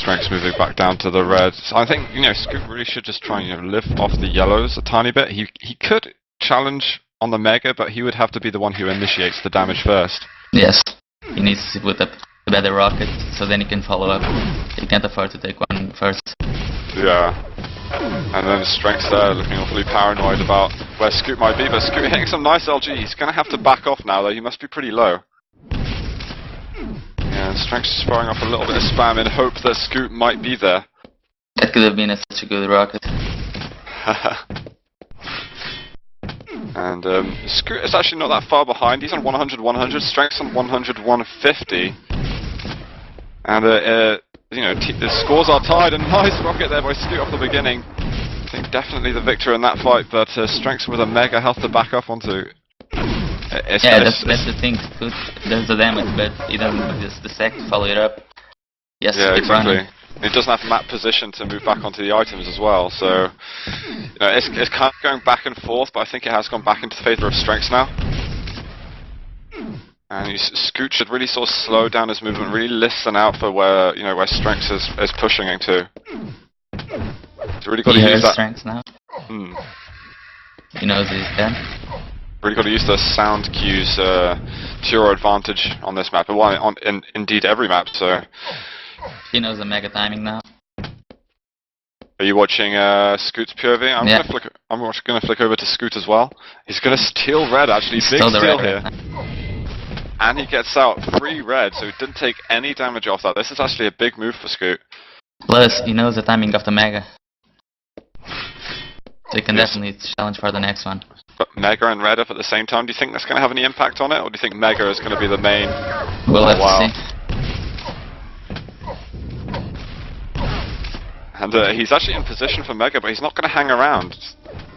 strenx moving back down to the red. So I think, Sc00t really should just try and lift off the yellows a tiny bit. He could challenge on the Mega, but he would have to be the one who initiates the damage first. Yes, he needs to put up a better rocket, so then he can follow up. He can't afford to take one first. Yeah. And then strenx there, looking awfully paranoid about where Sc00t might be, but Sc00t hitting some nice LG. He's going to have to back off now, though. He must be pretty low. Yeah, and strenx is firing off a little bit of spam in hope that Sc00t might be there. That could have been such a good rocket. And Sc00t is actually not that far behind. He's on 100, 100, strenx on 100, 150. And the scores are tied. A nice rocket there by Sc00t off the beginning. I think definitely the victor in that fight, but strenx with a mega health to back up onto. Yeah, that's the thing. Sc00t does the damage, but he doesn't have the sec to follow it up. Yes, yeah, exactly. Running. He doesn't have map position to move back onto the items as well, so it's kind of going back and forth, but I think it has gone back into favour of strenx now. And Sc00t should really sort of slow down his movement, really listen out for where where strenx is pushing into. He's really got to use that. Strenx now. He knows he's done. Really got to use the sound cues to your advantage on this map, well, indeed every map. So. He knows the mega timing now. Are you watching Sc00t's POV? I'm yeah. going to flick over to Sc00t as well. He's going to steal red, actually. Big steal here. And he gets out 3 red, so he didn't take any damage off that. This is actually a big move for Sc00t. Plus, he knows the timing of the mega. So he can definitely challenge for the next one. But mega and red up at the same time, do you think that's going to have any impact on it? Or do you think mega is going to be the main? We'll have to see. And he's actually in position for mega, but he's not going to hang around.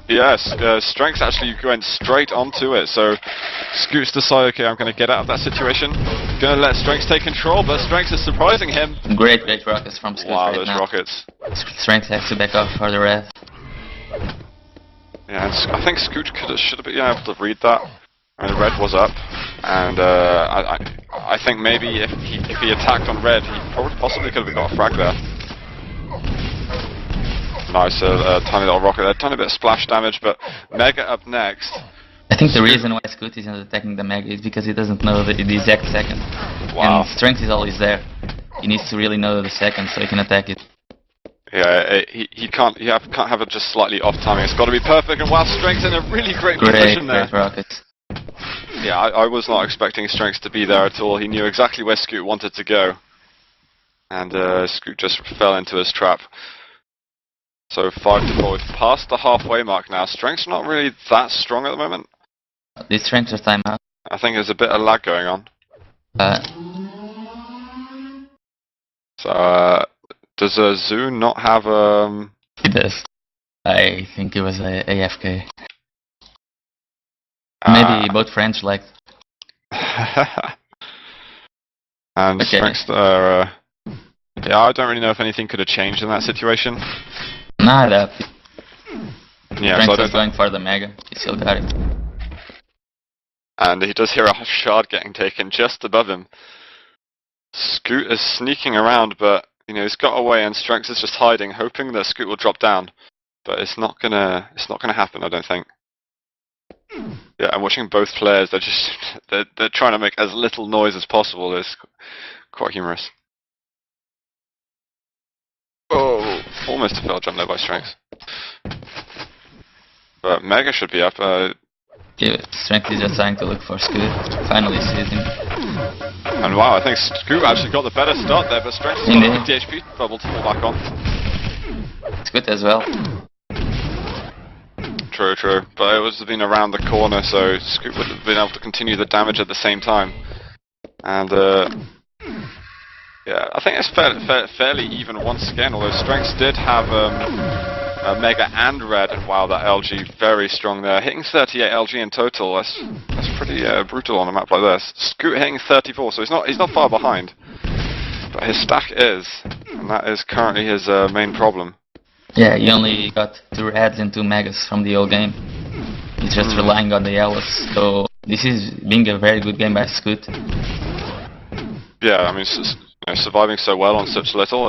Yes, strenx actually went straight onto it, so Sc00t's decided, okay, I'm going to get out of that situation. Going to let strenx take control, but strenx is surprising him. Great rockets from Sc00t wow, right those now. rockets. Strenx has to back off for the red. Yeah, and I think Sc00t should have been able to read that. I mean, red was up, and I think maybe if he attacked on red, he possibly could have got a frag there. Nice, tiny little rocket there, tiny bit of splash damage, but mega up next. I think the reason why Sc00t isn't attacking the mega is because he doesn't know the exact second. Wow. And strenx is always there. He needs to really know the second so he can attack it. Yeah, he can't have it just slightly off timing. It's got to be perfect, and wow, strenx in a really great position there. Great rockets. Yeah, I was not expecting strenx to be there at all. He knew exactly where Sc00t wanted to go, and Sc00t just fell into his trap. So 5-4, we've passed the halfway mark now. Strenx not really that strong at the moment. This strenx is timeout. I think there's a bit of lag going on. So does Zoo not have He does. I think it was AFK. Maybe both French liked. And okay. Strenx yeah, I don't really know if anything could have changed in that situation. Nah, that. Yeah, Strenx was going for the mega. He still got it. And he does hear a shard getting taken just above him. Sc00t is sneaking around, but he's got away, and strenx is just hiding, hoping that Sc00t will drop down. But it's not gonna happen, I don't think. Yeah, I'm watching both players. They're trying to make as little noise as possible. It's quite humorous. Oh, almost a failed jump there by strenx. But mega should be up. Yeah, strenx is just trying to look for Sc00t. Finally sees him. And wow, I think Sc00t actually got the better start there, but strenx has got a 50 HP bubble to fall back on. Sc00t as well. True. But it was been around the corner, so Sc00t would have been able to continue the damage at the same time. And yeah, I think it's fairly even once again, although strenx did have mega and red, and wow, that LG very strong there, hitting 38 LG in total. That's pretty brutal on a map like this. Sc00t hitting 34, so he's not far behind, but his stack is, and that is currently his main problem. Yeah, he only got 2 reds and 2 megas from the old game. He's just relying on the yellows, so this is being a very good game by Sc00t. Yeah, I mean, surviving so well on such little.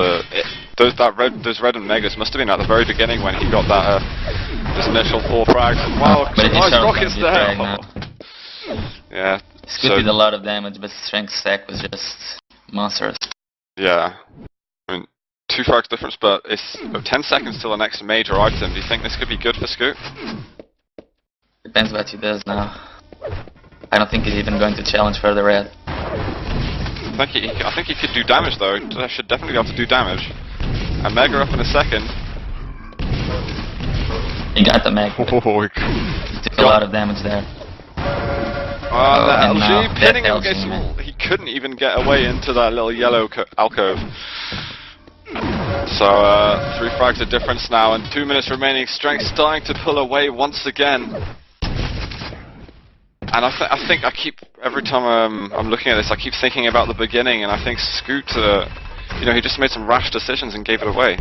Those red and megas must have been at the very beginning when he got that his initial 4 frags. Wow, some nice rockets there. Yeah. Sc00t did a lot of damage, but strenx stack was just monstrous. Yeah. I mean, 2 frags difference, but it's 10 seconds till the next major item. Do you think this could be good for Sc00t? Depends what he does now. I don't think he's even going to challenge for the red. I think he could do damage though. I should definitely be able to do damage. A mega up in a second. He got the mega. Oh, he took a lot of damage there. The LG pinning him against the wall. He couldn't even get away into that little yellow alcove. So 3 frags of difference now, and 2 minutes remaining. strenx starting to pull away once again. And I think every time I'm looking at this, I keep thinking about the beginning, and I think Sc00t, he just made some rash decisions and gave it away.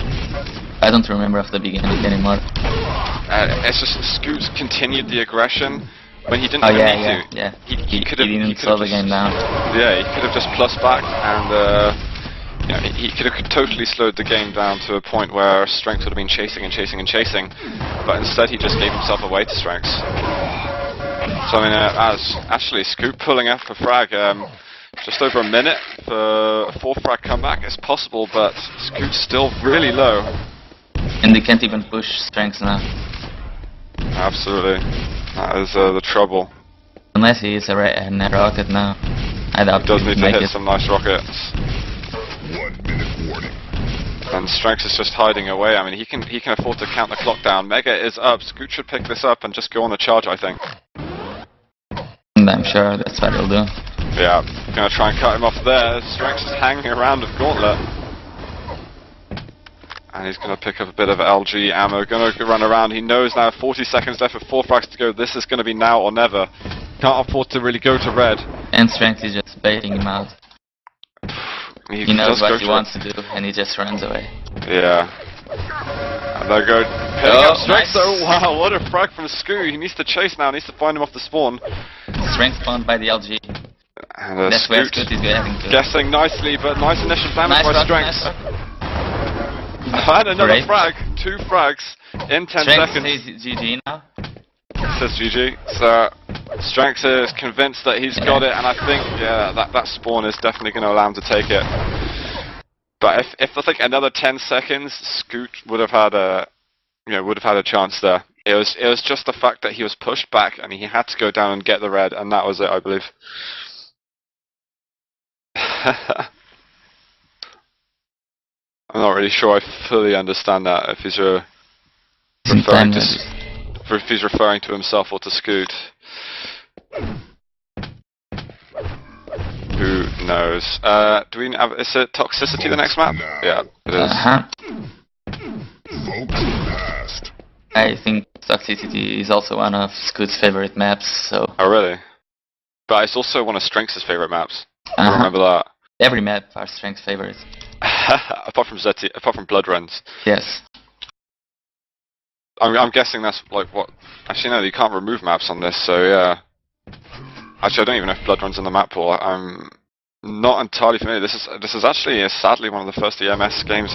I don't remember of the beginning anymore. It's just Sc00t continued the aggression when he didn't need to. Yeah. He didn't slow the game down. Yeah, he could have just plus back, and he could have totally slowed the game down to a point where strenx would have been chasing and chasing and chasing, but instead he just gave himself away to strenx. So I mean, actually Sc00t pulling up a frag, just over a minute for a 4 frag comeback is possible, but Sc00t's still really low. And they can't even push strenx now. Absolutely, that is the trouble. Unless he is a rocket now. I doubt he does need to hit some nice rockets. 1 minute warning. And strenx is just hiding away. I mean, he can afford to count the clock down. Mega is up. Sc00t should pick this up and just go on the charge, I think. And I'm sure that's what he'll do. Yeah, gonna try and cut him off there. strenx is hanging around with Gauntlet. And he's gonna pick up a bit of LG ammo. Gonna run around. He knows now 40 seconds left with 4 frags to go. This is gonna be now or never. Can't afford to really go to red. And strenx is just baiting him out. He knows what he wants to do, and he just runs away. Yeah. And they're going hitting up strenx. Nice. Oh wow, what a frag from Sc00t. He needs to chase now. Needs to find him off the spawn. Strenx spawned by the LG. And that's where Sc00t is getting to. Guessing nicely, but nice initial damage by strenx. And another frag. 2 frags in 10 seconds. Strenx says GG now. It says GG. So strenx is convinced that he's got it, and I think that spawn is definitely going to allow him to take it. But if I think another 10 seconds, Sc00t would have had a chance there. It was just the fact that he was pushed back and he had to go down and get the red, and that was it, I believe. I'm not really sure I fully understand that, if he's referring to himself or to Sc00t. Who knows? Do we have, is it toxicity the next map? Yeah, it is. I think toxicity is also one of Sc00t's favorite maps, so... Oh really? But it's also one of strenx's favorite maps. I remember that. Every map are strenx's favorites. apart from blood runs. Yes. I'm guessing that's like what... Actually no, you can't remove maps on this, so yeah. Actually I don't even know if blood runs in the map pool. I'm not entirely familiar. This is actually sadly one of the first EMS9 games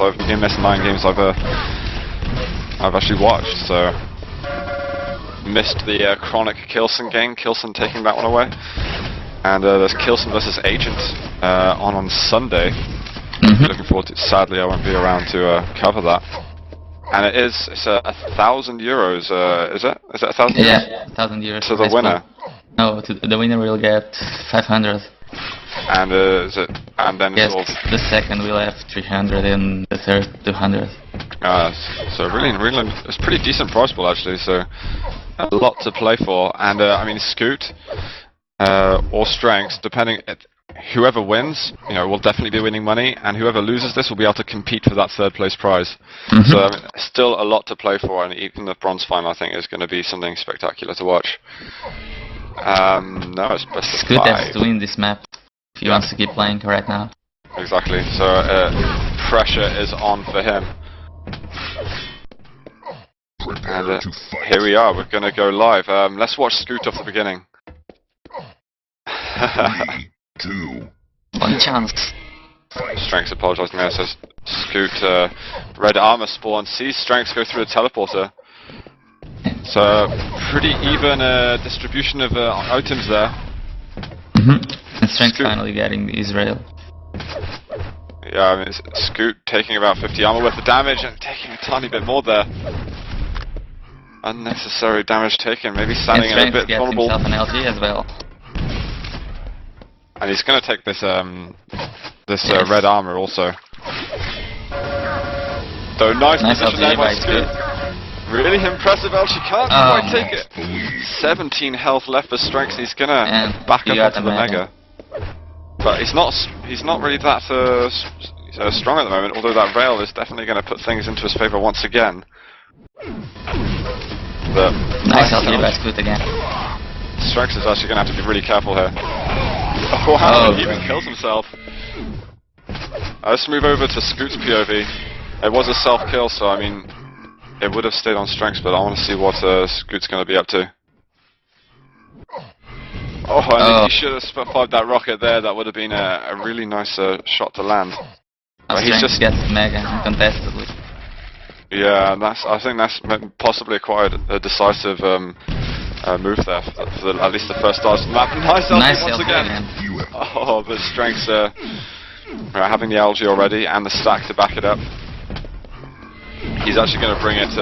I've actually watched, so... Missed the Chronic Kilson game, Kilson taking that one away. And there's Kilson vs Agent on Sunday. Looking forward to it. Sadly I won't be around to cover that. And it's €1,000, is it? Is it €1,000? Yeah, €1,000. To the winner. No, the winner will get 500. And then yes, the second will have 300 and the third 200. So really, it's a pretty decent prize pool actually. So a lot to play for, and I mean Sc00t or strenx, depending. Whoever wins, will definitely be winning money, and whoever loses this will be able to compete for that 3rd place prize. So I mean, still a lot to play for, and even the bronze final I think is going to be something spectacular to watch. No, it's best of 5. Sc00t has to win this map if he wants to keep playing right now. Exactly. So pressure is on for him. And here we are. We're going to go live. Let's watch Sc00t off the beginning. 3, 2. One chance. Strenx apologising there, says Sc00t, red armor spawn, sees Strenx go through the teleporter. It's a pretty even distribution of items there. And Strenx finally getting Israel. Yeah, I mean, it's Sc00t taking about 50 armor worth of damage and taking a tiny bit more there. Unnecessary damage taken, maybe standing in a bit vulnerable. Himself an LG as well. And he's going to take this red armor also. Though nice position there by Sc00t. Really impressive LG, can't quite take it. 17 health left for Strenx, he's going to back up onto the Mega. But he's not really that strong at the moment, although that rail is definitely going to put things into his favour once again. But nice LG by Sc00t again. Strenx is actually going to have to be really careful here. Oh wow, he even kills himself. Let's move over to Sc00t's POV. It was a self-kill, so I mean, it would have stayed on Strenx, but I want to see what Sc00t's going to be up to. Oh, and if he should have fired that rocket there, that would have been a really nice shot to land. But he just gets mega uncontestedly. Yeah, and I think that's possibly quite a decisive move there for at least the first stars of the map. Nice LG once again. Oh, but Strenx having the LG already and the stack to back it up. He's actually going to bring it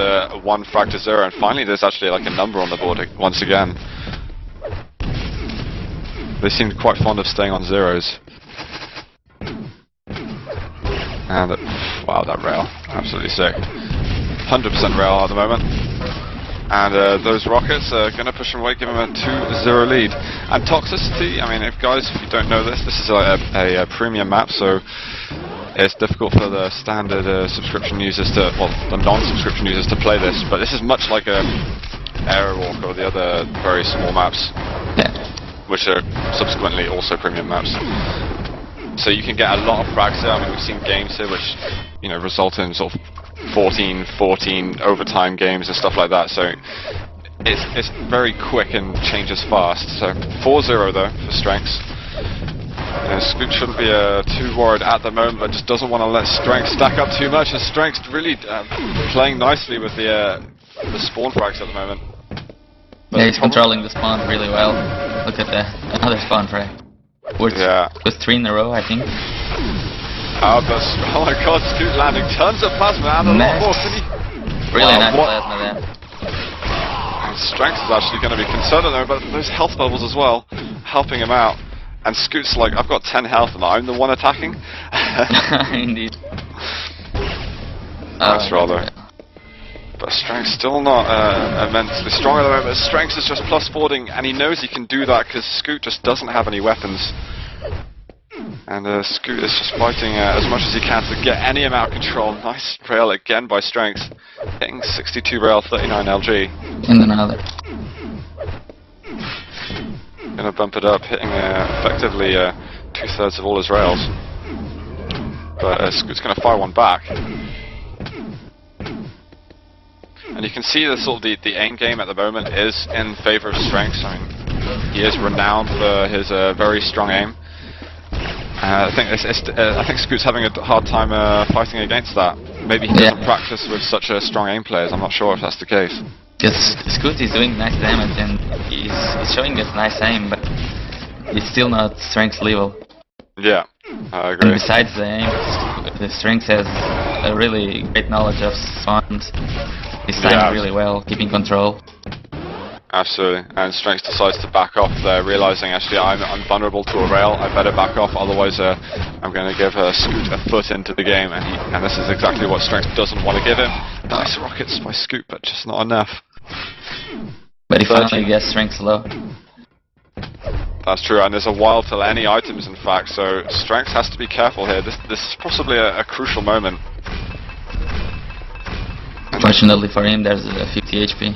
1 frag to 0, and finally there's actually like a number on the board once again. They seem quite fond of staying on zeros. And wow, that rail, absolutely sick. 100% rail at the moment. And those rockets are going to push him away, give him a 2-0 lead. And toxicity, I mean, if you don't know this is a premium map, so it's difficult for the standard subscription users to, well, the non-subscription users to play this. But this is much like Aerowalk or the other very small maps, which are subsequently also premium maps. So you can get a lot of frags here. I mean, we've seen games here which, result in sort of 14-14 overtime games and stuff like that. So it's very quick and changes fast. So 4-0 though for Strenx. Sc00t shouldn't be too worried at the moment, but just doesn't want to let Strenx stack up too much. And Strenx really playing nicely with the spawn frags at the moment. Yeah, he's controlling the spawn really well. Look at another spawn frag. With 3 in a row, I think. Oh my god, Sc00t landing tons of plasma and a lot more. Really nice plasma there. And Strenx is actually going to be concerned at the moment, but those health bubbles as well, helping him out. And Sc00t's like, I've got 10 health and I'm the one attacking. Indeed. Nice roll though. But Strenx still not immensely strong at the moment. Strenx is just plus forwarding, and he knows he can do that because Sc00t just doesn't have any weapons. And Sc00t is just fighting as much as he can to get any amount of control. Nice rail again by Strenx. Hitting 62 rail, 39 LG. And another. Gonna bump it up, hitting effectively 2/3 of all his rails. But Sc00t's gonna fire one back. And you can see the sort of the aim game at the moment is in favour of Strenx. I mean, he is renowned for his very strong aim. I think Sc00t's having a hard time fighting against that. Maybe he doesn't practice with such strong aim players. I'm not sure if that's the case. Yes, Sc00t is doing nice damage and he's showing us nice aim, but he's still not Strenx level. Yeah, I agree. And besides the aim, the Strenx has a really great knowledge of spawns. He's timing really well, keeping control. Absolutely, and Strenx decides to back off there, realising actually I'm vulnerable to a rail, I better back off, otherwise I'm going to give Sc00t a foot into the game, and this is exactly what Strenx doesn't want to give him. Nice rockets by Sc00t, but just not enough. But he finally gets Strenx low. That's true, and there's a while till any items in fact, so Strenx has to be careful here. This is possibly a crucial moment. Fortunately for him, there's 50 HP.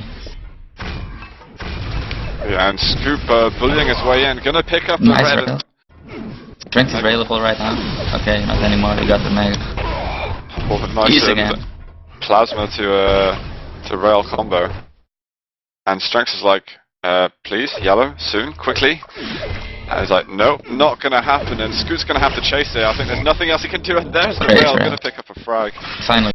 Yeah, and Sc00t bullying his way in, gonna pick up the red. Rail. Strenx is available right now. Okay, not anymore, he got the mega. Oh, nice plasma to rail combo. And Strenx is like, please, yellow, soon, quickly. I was like, nope, not gonna happen, and Scoot's gonna have to chase it. I think there's nothing else he can do, and there's the Great rail, rail. gonna pick up a frag. Finally.